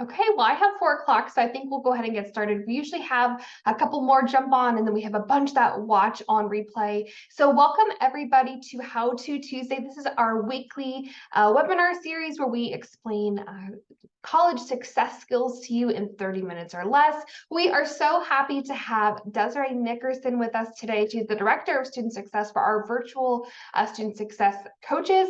Okay, well, I have 4 o'clock, so I think we'll go ahead and get started. We usually have a couple more jump on, and then we have a bunch that watch on replay. So welcome everybody to How To Tuesday. This is our weekly webinar series where we explain college success skills to you in 30 minutes or less. We are so happy to have Desiree Nickerson with us today. She's the Director of Student Success for our virtual student success coaches.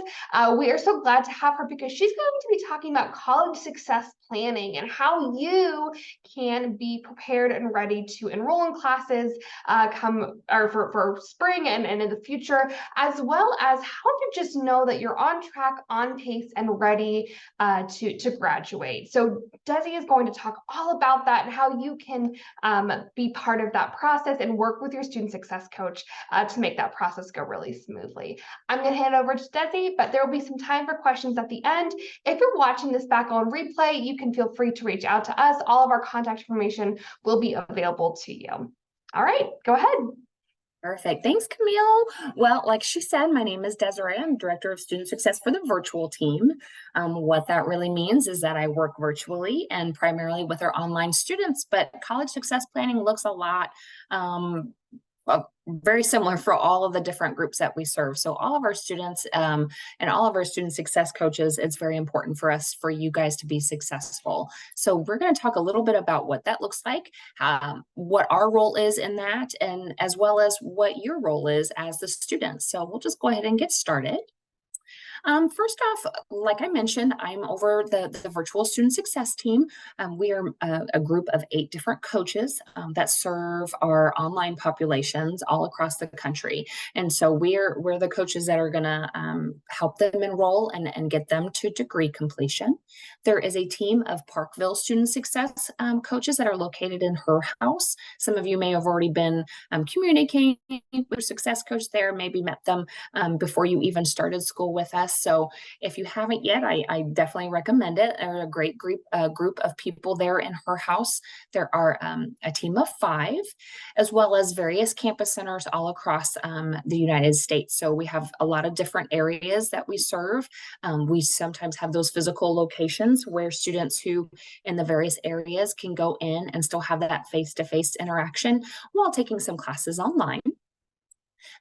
We are so glad to have her because she's going to be talking about college success planning and how you can be prepared and ready to enroll in classes for spring and in the future, as well as how to just know that you're on track, on pace, and ready to graduate. So Desi is going to talk all about that and how you can be part of that process and work with your student success coach to make that process go really smoothly. I'm going to hand it over to Desi, but there will be some time for questions at the end. If you're watching this back on replay, you can feel free to reach out to us. All of our contact information will be available to you. All right, go ahead. Perfect. Thanks, Camille. Well, like she said, my name is Desiree. I'm Director of Student Success for the virtual team. What that really means is that I work virtually and primarily with our online students, but college success planning looks a lot very similar for all of the different groups that we serve. So all of our students and all of our student success coaches, it's very important for us, for you guys to be successful. So we're going to talk a little bit about what that looks like, what our role is in that, and as well as what your role is as the student. So we'll just go ahead and get started. First off, like I mentioned, I'm over the virtual student success team. We are a group of 8 different coaches that serve our online populations all across the country. And so we're the coaches that are going to help them enroll and get them to degree completion. There is a team of Parkville student success coaches that are located in her house. Some of you may have already been communicating with your success coach there, maybe met them before you even started school with us. So if you haven't yet, I definitely recommend it. They're a great group of people there in her house. There are a team of 5, as well as various campus centers all across the United States. So we have a lot of different areas that we serve. We sometimes have those physical locations where students who in the various areas can go in and still have that face-to-face interaction while taking some classes online.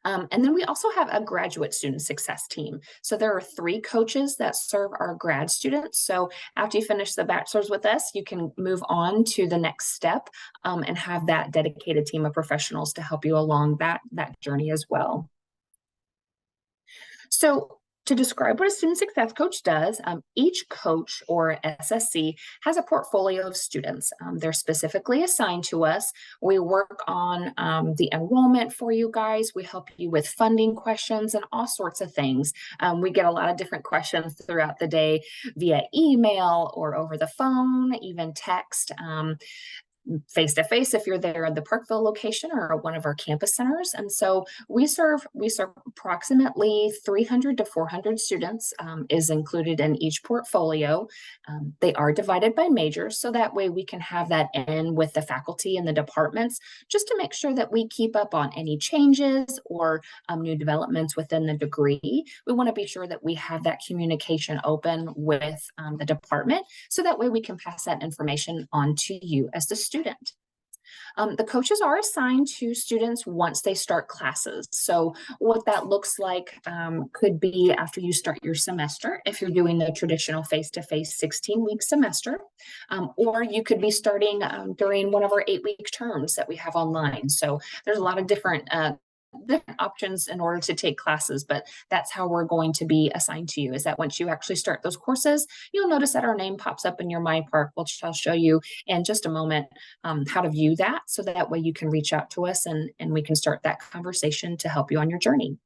And then we also have a graduate student success team. So there are 3 coaches that serve our grad students. So after you finish the bachelor's with us, you can move on to the next step and have that dedicated team of professionals to help you along that journey as well. So to describe what a student success coach does, each coach or SSC has a portfolio of students. They're specifically assigned to us. We work on the enrollment for you guys. We help you with funding questions and all sorts of things. We get a lot of different questions throughout the day via email or over the phone, even text. Face-to-face if you're there at the Parkville location or one of our campus centers. And so we serve approximately 300 to 400 students is included in each portfolio. They are divided by majors, so that way we can have that in with the faculty and the departments just to make sure that we keep up on any changes or new developments within the degree. We want to be sure that we have that communication open with the department, so that way we can pass that information on to you as the student. The coaches are assigned to students once they start classes. So what that looks like could be after you start your semester, if you're doing the traditional face-to-face 16-week semester, or you could be starting during one of our 8-week terms that we have online. So there's a lot of different options in order to take classes, but that's how we're going to be assigned to you, is that once you actually start those courses, you'll notice that our name pops up in your MyPark, which I'll show you in just a moment how to view that, so that way you can reach out to us and we can start that conversation to help you on your journey.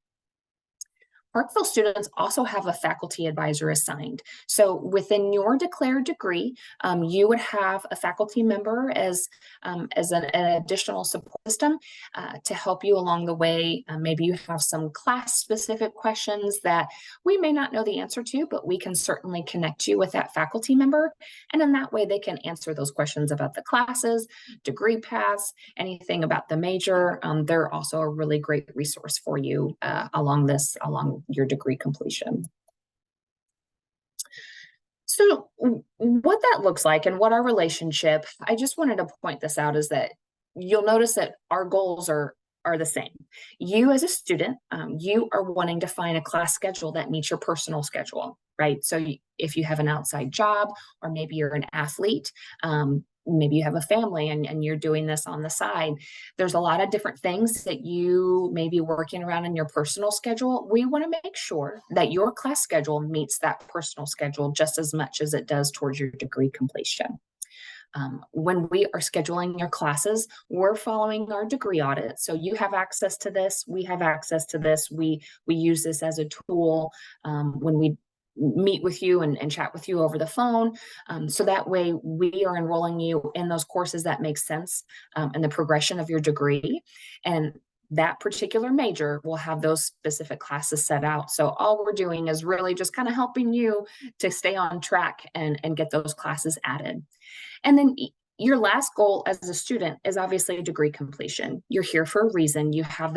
Parkville students also have a faculty advisor assigned. So within your declared degree, you would have a faculty member as an additional support system to help you along the way. Maybe you have some class-specific questions that we may not know the answer to, but we can certainly connect you with that faculty member. And in that way, they can answer those questions about the classes, degree paths, anything about the major. They're also a really great resource for you along your degree completion. So what that looks like and what our relationship, I just wanted to point this out, is that you'll notice that our goals are the same. You as a student, you are wanting to find a class schedule that meets your personal schedule, right? So if you have an outside job, or maybe you're an athlete, maybe you have a family and you're doing this on the side, there's a lot of different things that you may be working around in your personal schedule. We want to make sure that your class schedule meets that personal schedule just as much as it does towards your degree completion. When we are scheduling your classes, we're following our degree audit. So you have access to this, we have access to this. We use this as a tool when we meet with you and chat with you over the phone. So that way we are enrolling you in those courses that make sense in the progression of your degree. And that particular major will have those specific classes set out. So all we're doing is really just kind of helping you to stay on track and get those classes added. And then your last goal as a student is obviously degree completion. You're here for a reason. You have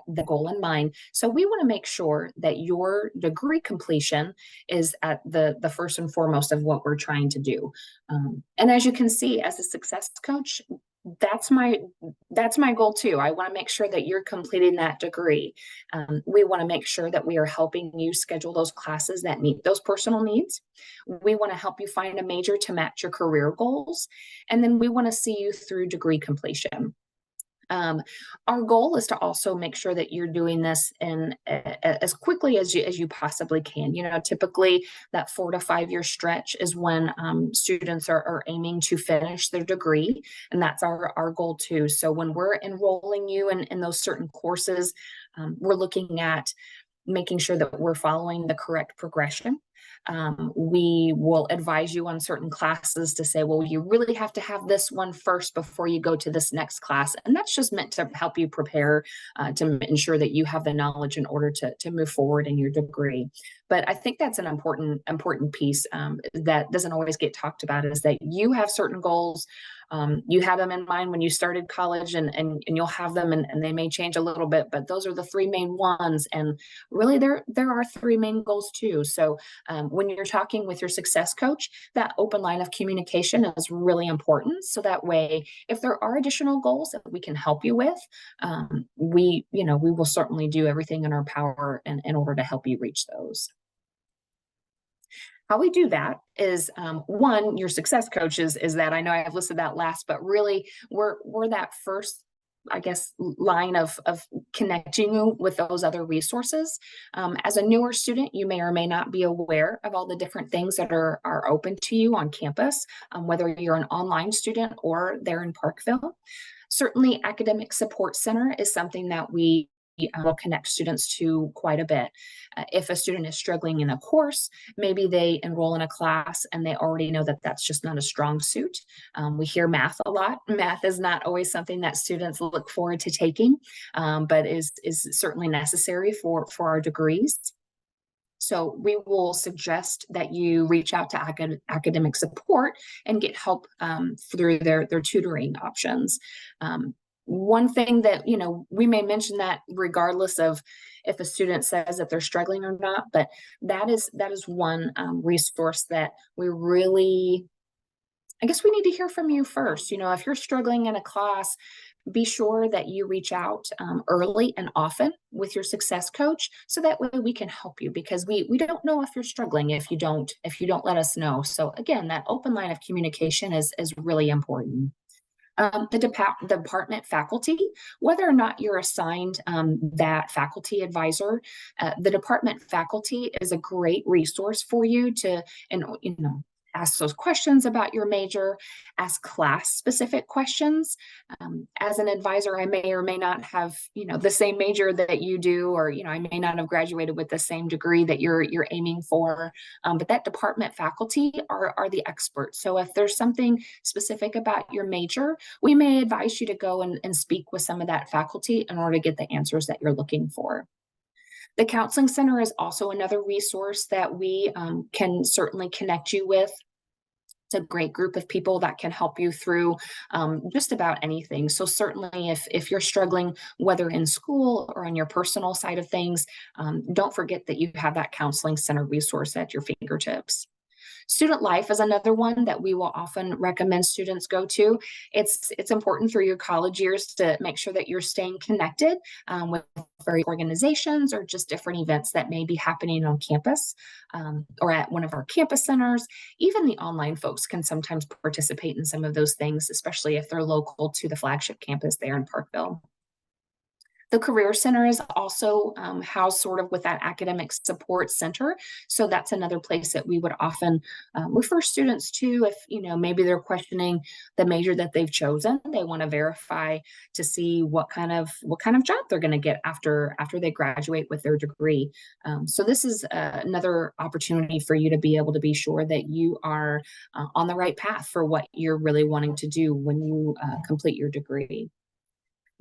the goal in mind. So we want to make sure that your degree completion is at the first and foremost of what we're trying to do. And as you can see, as a success coach, that's my goal too. I want to make sure that you're completing that degree. We want to make sure that we are helping you schedule those classes that meet those personal needs. We want to help you find a major to match your career goals. And then we want to see you through degree completion. Our goal is to also make sure that you're doing this in as quickly as you possibly can. You know, typically that 4 to 5 year stretch is when students are aiming to finish their degree, and that's our goal too. So when we're enrolling you in those certain courses, we're looking at making sure that we're following the correct progression. We will advise you on certain classes to say, well, you really have to have this one first before you go to this next class. And that's just meant to help you prepare to ensure that you have the knowledge in order to move forward in your degree. But I think that's an important piece that doesn't always get talked about, is that you have certain goals. You had them in mind when you started college, and you'll have them, and they may change a little bit, but those are the 3 main ones. And really there are 3 main goals too. So when you're talking with your success coach, that open line of communication is really important. So that way, if there are additional goals that we can help you with, we will certainly do everything in our power in order to help you reach those. How we do that is, one, your success coach is that, I know I've listed that last, but really we're that first, I guess, line of connecting you with those other resources. As a newer student, you may or may not be aware of all the different things that are open to you on campus, whether you're an online student or there in Parkville. Certainly, Academic Support Center is something that we will connect students to quite a bit. If a student is struggling in a course, maybe they enroll in a class and they already know that that's just not a strong suit. We hear math a lot. Math is not always something that students look forward to taking, but is certainly necessary for our degrees. So we will suggest that you reach out to academic support and get help through their tutoring options. One thing that, we may mention that regardless of if a student says that they're struggling or not, but that is one resource that we really, I guess we need to hear from you first. If you're struggling in a class, be sure that you reach out early and often with your success coach, so that way we can help you, because we don't know if you're struggling if you don't let us know. So again, that open line of communication is really important. The department faculty, whether or not you're assigned that faculty advisor, the department faculty is a great resource for you to, ask those questions about your major, ask class-specific questions. As an advisor, I may or may not have, the same major that you do, or, I may not have graduated with the same degree that you're aiming for. But that department faculty are the experts. So if there's something specific about your major, we may advise you to go and speak with some of that faculty in order to get the answers that you're looking for. The Counseling Center is also another resource that we can certainly connect you with. It's a great group of people that can help you through just about anything. So certainly if you're struggling, whether in school or on your personal side of things, don't forget that you have that Counseling Center resource at your fingertips. Student Life is another one that we will often recommend students go to. It's important through your college years to make sure that you're staying connected with various organizations or just different events that may be happening on campus or at one of our campus centers. Even the online folks can sometimes participate in some of those things, especially if they're local to the flagship campus there in Parkville. The Career Center is also housed sort of with that academic support center. So that's another place that we would often refer students to if, maybe they're questioning the major that they've chosen. They want to verify to see what kind of job they're going to get after they graduate with their degree. So this is another opportunity for you to be able to be sure that you are on the right path for what you're really wanting to do when you complete your degree.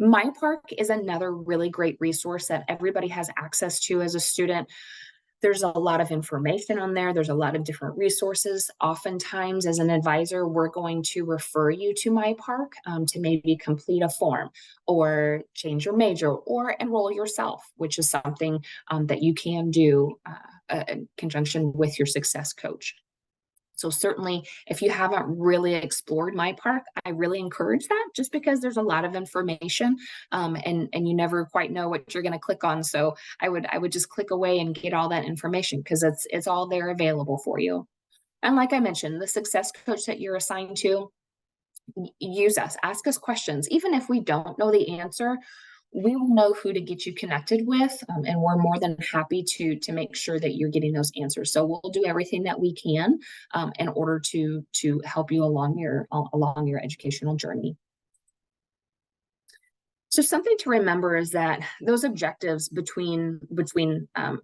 MyPark is another really great resource that everybody has access to as a student. There's a lot of information on there. There's a lot of different resources. Oftentimes, as an advisor, we're going to refer you to MyPark to maybe complete a form or change your major or enroll yourself, which is something that you can do in conjunction with your success coach. So certainly, if you haven't really explored MyPark, I really encourage that just because there's a lot of information and you never quite know what you're going to click on. So I would just click away and get all that information because it's all there available for you. And like I mentioned, the success coach that you're assigned to, use us, ask us questions. Even if we don't know the answer, we will know who to get you connected with, and we're more than happy to make sure that you're getting those answers. So we'll do everything that we can in order to help you along your educational journey. So something to remember is that those objectives between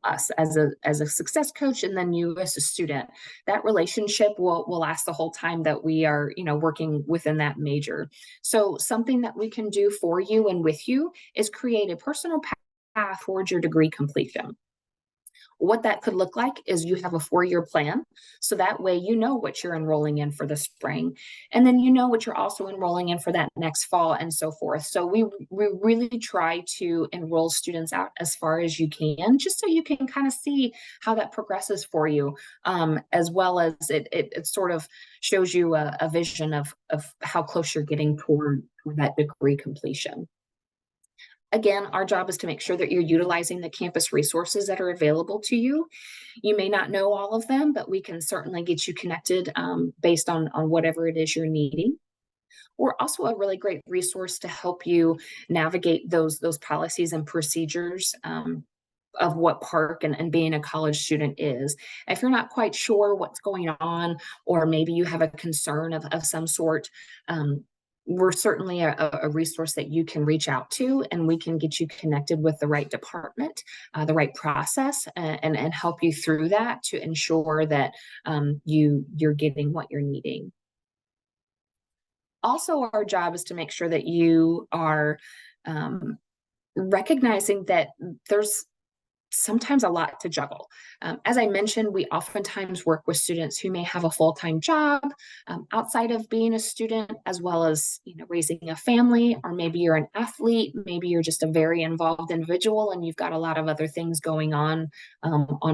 us as a success coach and then you as a student, that relationship will last the whole time that we are working within that major. So something that we can do for you and with you is create a personal path towards your degree completion. What that could look like is you have a 4-year plan. So that way, what you're enrolling in for the spring, and then what you're also enrolling in for that next fall and so forth. So we really try to enroll students out as far as you can, just so you can kind of see how that progresses for you, as well as it sort of shows you a vision of how close you're getting toward that degree completion. Again, our job is to make sure that you're utilizing the campus resources that are available to you. You may not know all of them, but we can certainly get you connected based on whatever it is you're needing. We're also a really great resource to help you navigate those policies and procedures of what Park and being a college student is. If you're not quite sure what's going on, or maybe you have a concern of some sort, we're certainly a resource that you can reach out to, and we can get you connected with the right department, the right process, and help you through that to ensure that you're getting what you're needing. Also, our job is to make sure that you are recognizing that there's sometimes a lot to juggle. As I mentioned, we oftentimes work with students who may have a full-time job outside of being a student, as well as raising a family, or maybe you're an athlete, maybe you're just a very involved individual and you've got a lot of other things going on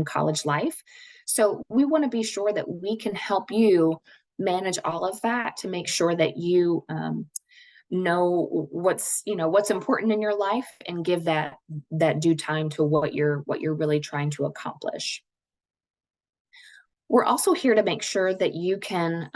college life. So we want to be sure that we can help you manage all of that to make sure that you know what's important in your life and give that due time to what you're really trying to accomplish. We're also here to make sure that you can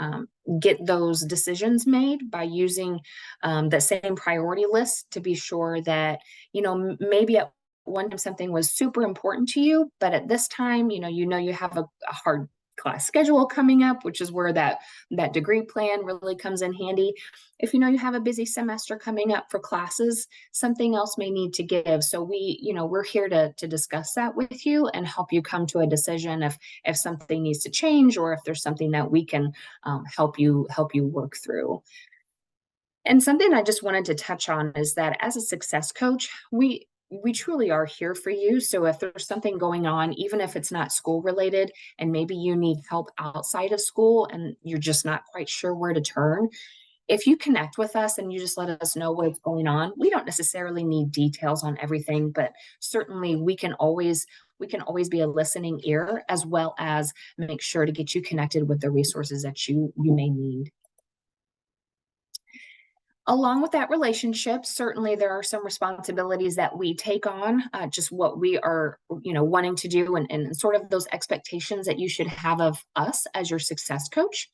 get those decisions made by using the same priority list to be sure that maybe at one time something was super important to you, but at this time you have a hard class schedule coming up, which is where that degree plan really comes in handy. If you have a busy semester coming up for classes, something else may need to give. So we're here to discuss that with you and help you come to a decision if something needs to change, or if there's something that we can help you work through. And something I just wanted to touch on is that as a success coach, we truly are here for you. So if there's something going on, even if it's not school related, and maybe you need help outside of school and you're just not quite sure where to turn, if you connect with us and you just let us know what's going on, we don't necessarily need details on everything, but certainly we can always we can always be a listening ear, as well as make sure to get you connected with the resources that you may need. Along with that relationship, certainly there are some responsibilities that we take on, just what we are, wanting to do, and sort of those expectations that you should have of us as your success coach.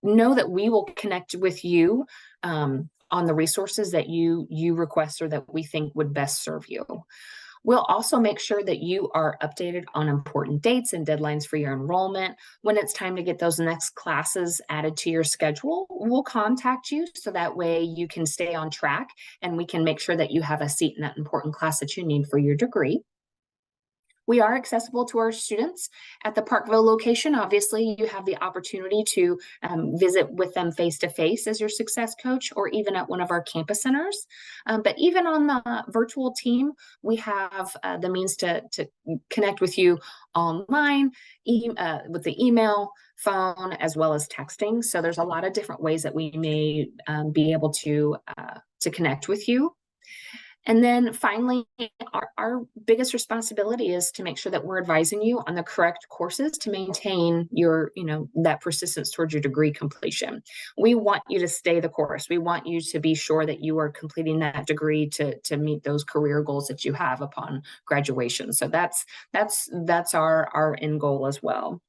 Know that we will connect with you on the resources that you request or that we think would best serve you. We'll also make sure that you are updated on important dates and deadlines for your enrollment. When it's time to get those next classes added to your schedule, we'll contact you so that way you can stay on track and we can make sure that you have a seat in that important class that you need for your degree. We are accessible to our students at the Parkville location. Obviously, you have the opportunity to visit with them face-to-face as your success coach, or even at one of our campus centers. But even on the virtual team, we have the means to connect with you online, with the email, phone, as well as texting. So there's a lot of different ways that we may be able to connect with you. And then finally, our biggest responsibility is to make sure that we're advising you on the correct courses to maintain your, that persistence towards your degree completion. We want you to stay the course. We want you to be sure that you are completing that degree to meet those career goals that you have upon graduation. So that's our end goal as well.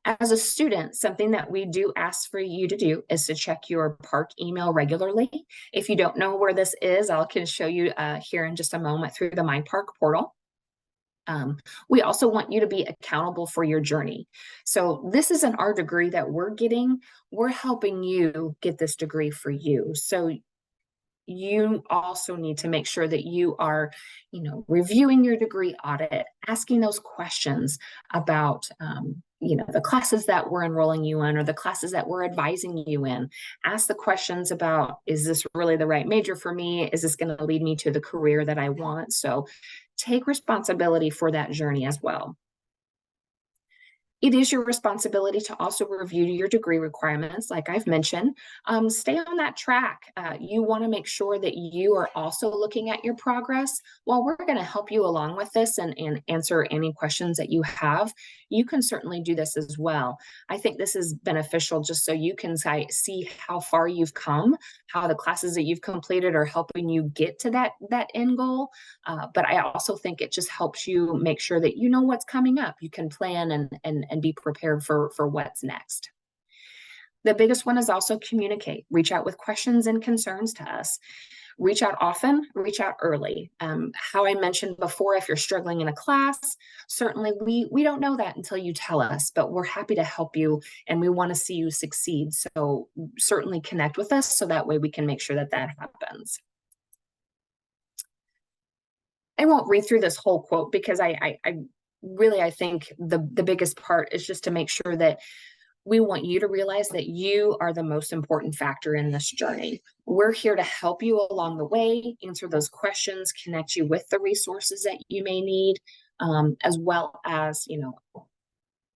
As a student, something that we do ask for you to do is to check your Park email regularly. If you don't know where this is, I can show you here in just a moment through the My Park portal. We also want you to be accountable for your journey. So this isn't our degree that we're getting. We're helping you get this degree for you. So you also need to make sure that you are, reviewing your degree audit, asking those questions about, the classes that we're enrolling you in or the classes that we're advising you in. Ask the questions about, is this really the right major for me? Is this going to lead me to the career that I want? So take responsibility for that journey as well. It is your responsibility to also review your degree requirements, like I've mentioned. Stay on that track. You want to make sure that you are also looking at your progress. While we're going to help you along with this and answer any questions that you have, you can certainly do this as well. I think this is beneficial just so you can see how far you've come, how the classes that you've completed are helping you get to that end goal. But I also think it just helps you make sure that you know what's coming up. You can plan and be prepared for what's next. The biggest one is also communicate. Reach out with questions and concerns to us. Reach out often, reach out early. How I mentioned before, if you're struggling in a class, certainly we don't know that until you tell us, but we're happy to help you and we want to see you succeed. So certainly connect with us so that way we can make sure that happens. I won't read through this whole quote because I think the biggest part is just to make sure that we want you to realize that you are the most important factor in this journey. We're here to help you along the way, answer those questions, connect you with the resources that you may need, as well as,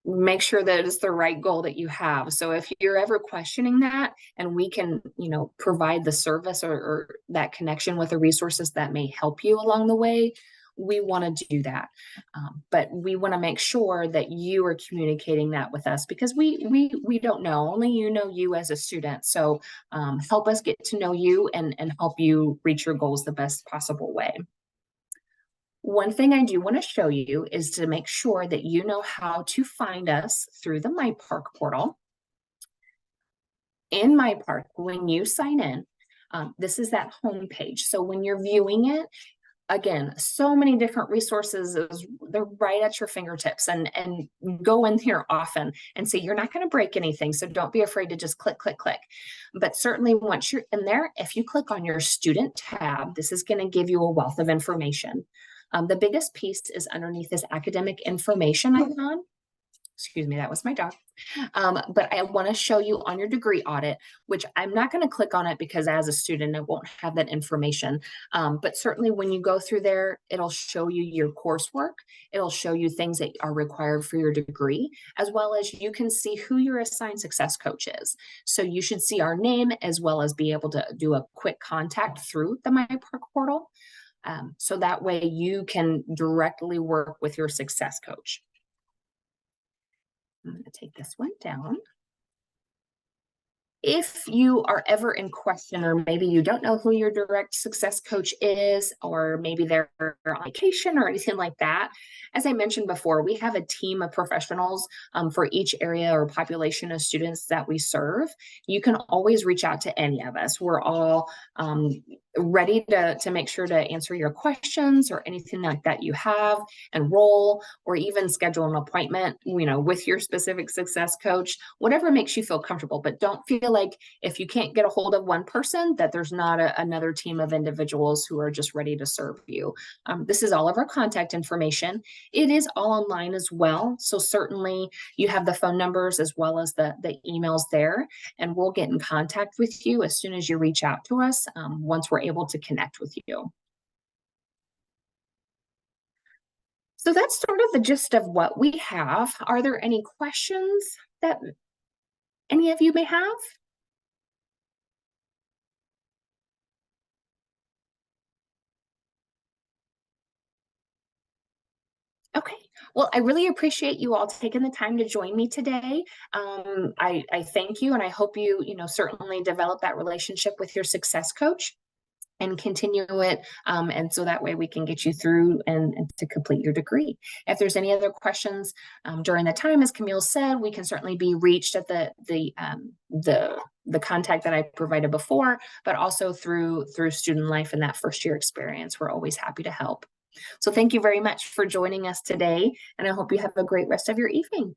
make sure that it's the right goal that you have. So if you're ever questioning that and we can, provide the service or that connection with the resources that may help you along the way, we want to do that. But we want to make sure that you are communicating that with us because we don't know, only you know you as a student. So help us get to know you and help you reach your goals the best possible way. One thing I do want to show you is to make sure that you know how to find us through the My Park portal. In My Park, when you sign in, this is that home page. So when you're viewing it, again, so many different resources, they're right at your fingertips, and go in here often and see, you're not going to break anything. So don't be afraid to just click, click, click. But certainly once you're in there, if you click on your student tab, this is going to give you a wealth of information. The biggest piece is underneath this academic information icon. Excuse me, that was my dog. But I want to show you on your degree audit, which I'm not going to click on it because as a student, I won't have that information. But certainly when you go through there, it'll show you your coursework. It'll show you things that are required for your degree, as well as you can see who your assigned success coach is. So you should see our name as well as be able to do a quick contact through the My Park portal. So that way you can directly work with your success coach. I'm going to take this one down. If you are ever in question, or maybe you don't know who your direct success coach is, or maybe they're on vacation or anything like that, as I mentioned before, we have a team of professionals for each area or population of students that we serve. You can always reach out to any of us. We're all ready to make sure to answer your questions or anything like that you have, enroll, or even schedule an appointment, with your specific success coach, whatever makes you feel comfortable. But don't feel like if you can't get a hold of one person that there's not another team of individuals who are just ready to serve you. This is all of our contact information. It is all online as well. So certainly you have the phone numbers as well as the emails there, and we'll get in contact with you as soon as you reach out to us once we're able to connect with you. So that's sort of the gist of what we have. Are there any questions that any of you may have? Okay, well, I really appreciate you all taking the time to join me today. I thank you, and I hope you, certainly develop that relationship with your success coach and continue it. And so that way we can get you through and to complete your degree. If there's any other questions during the time, as Camille said, we can certainly be reached at the contact that I provided before, but also through Student Life and that first year experience. We're always happy to help. So thank you very much for joining us today, and I hope you have a great rest of your evening.